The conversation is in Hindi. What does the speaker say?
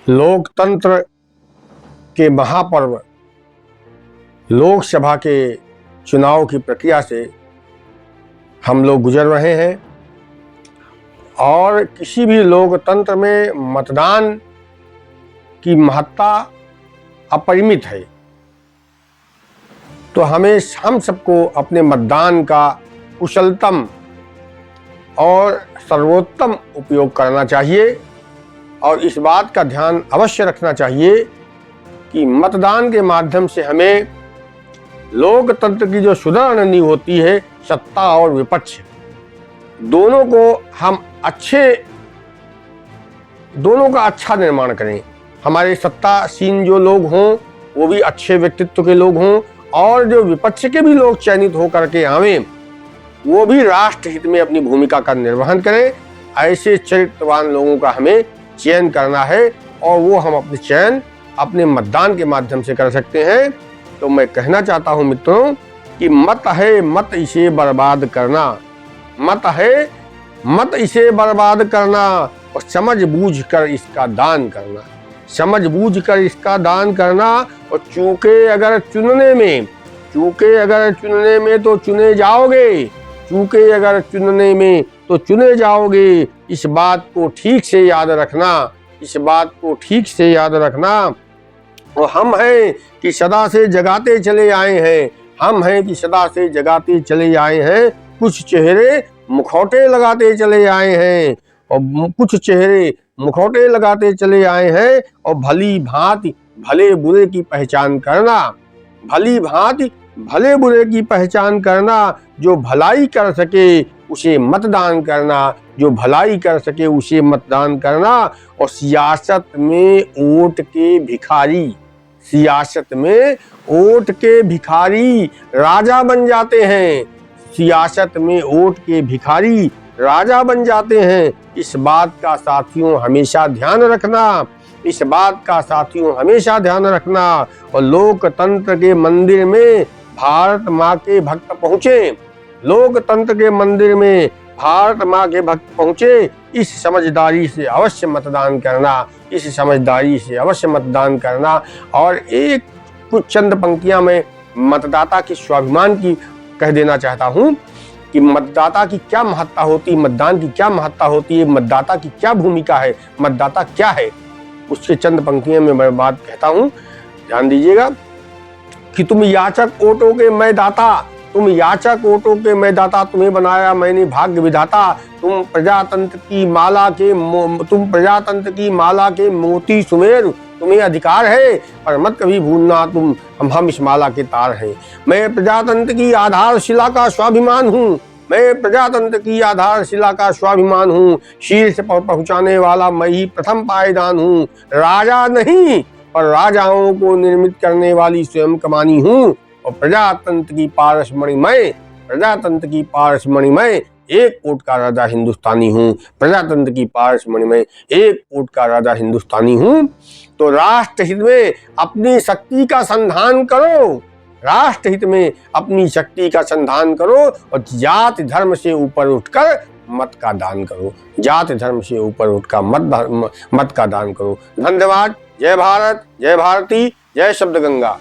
लोकतंत्र के महापर्व लोकसभा के चुनाव की प्रक्रिया से हम लोग गुजर रहे हैं और किसी भी लोकतंत्र में मतदान की महत्ता अपरिमित है। तो हम सबको अपने मतदान का कुशलतम और सर्वोत्तम उपयोग करना चाहिए और इस बात का ध्यान अवश्य रखना चाहिए कि मतदान के माध्यम से हमें लोकतंत्र की जो सुदृढ़ नींव होती है, सत्ता और विपक्ष दोनों का अच्छा निर्माण करें। हमारे सत्तासीन जो लोग हों वो भी अच्छे व्यक्तित्व के लोग हों और जो विपक्ष के भी लोग चयनित होकर के आवें वो भी राष्ट्र हित में अपनी भूमिका का निर्वहन करें। ऐसे चरित्रवान लोगों का हमें चयन करना है और वो हम अपने चयन अपने मतदान के माध्यम से कर सकते हैं। तो मैं कहना चाहता हूं मित्रों कि मत है मत इसे बर्बाद करना, मत है मत इसे बर्बाद करना और समझ बूझ कर इसका दान करना, समझ बूझ कर इसका दान करना। और चूके अगर चुनने में तो चुने जाओगे, चूके अगर चुनने में तो चुने जाओगे। इस बात को ठीक से याद रखना, इस बात को ठीक से याद रखना। और हम हैं कि सदा से जगाते चले आए हैं, हम हैं कि सदा से जगाते चले आए हैं। कुछ चेहरे मुखौटे लगाते चले आए हैं और कुछ चेहरे मुखौटे लगाते चले आए हैं। और भली भांति भले बुरे की पहचान करना, भली भांति भले बुरे की पहचान करना। जो भलाई कर सके उसे मतदान करना, जो भलाई कर सके उसे मतदान करना। और सियासत में वोट के भिखारी, सियासत में वोट के भिखारी राजा बन जाते हैं, सियासत में वोट के भिखारी राजा बन जाते हैं। इस बात का साथियों हमेशा ध्यान रखना, इस बात का साथियों हमेशा ध्यान रखना। और लोकतंत्र के मंदिर में भारत माँ के भक्त पहुँचे, लोकतंत्र के मंदिर में भारत माँ के भक्त पहुँचे। इस समझदारी से अवश्य मतदान करना, इस समझदारी से अवश्य मतदान करना। और एक कुछ चंद पंक्तियां मैं मतदाता के स्वाभिमान की कह देना चाहता हूं कि मतदाता की क्या महत्ता होती है, मतदान की क्या महत्ता होती है, मतदाता की क्या भूमिका है, मतदाता क्या है। उसके चंद पंक्तियां में मैं बात कहता हूं, ध्यान दीजिएगा कि तुम याचक वोटों के मैं दाता, तुम याचक वोटों के मैं दाता, तुम्हें बनाया मैंने भाग्य विधाता। तुम प्रजातंत्र की माला के मोती सुमेर, तुम्हें अधिकार है पर मत कभी भूलना तुम हम इस माला के तार हैं। मैं प्रजातंत्र की आधारशिला का स्वाभिमान हूँ, मैं प्रजातंत्र की आधारशिला का स्वाभिमान हूँ। शीर्ष पर पहुँचाने वाला मैं ही प्रथम पायदान हूँ। राजा नहीं पर राजाओं को निर्मित करने वाली स्वयं कमानी हूँ। और प्रजातंत्र की पारसमणि मैं, प्रजातंत्र की पारसमणि मैं एक वोट का राजा हिंदुस्तानी हूँ, प्रजातंत्र की पारसमणि में एक वोट का राजा हिंदुस्तानी हूँ। तो राष्ट्र हित में अपनी शक्ति का संधान करो, राष्ट्र हित में अपनी शक्ति का संधान करो और जाति धर्म से ऊपर उठकर मत का दान करो, जाति धर्म से ऊपर उठकर मत का दान करो। धन्यवाद। जय भारत, जय भारती, जय शब्द गंगा।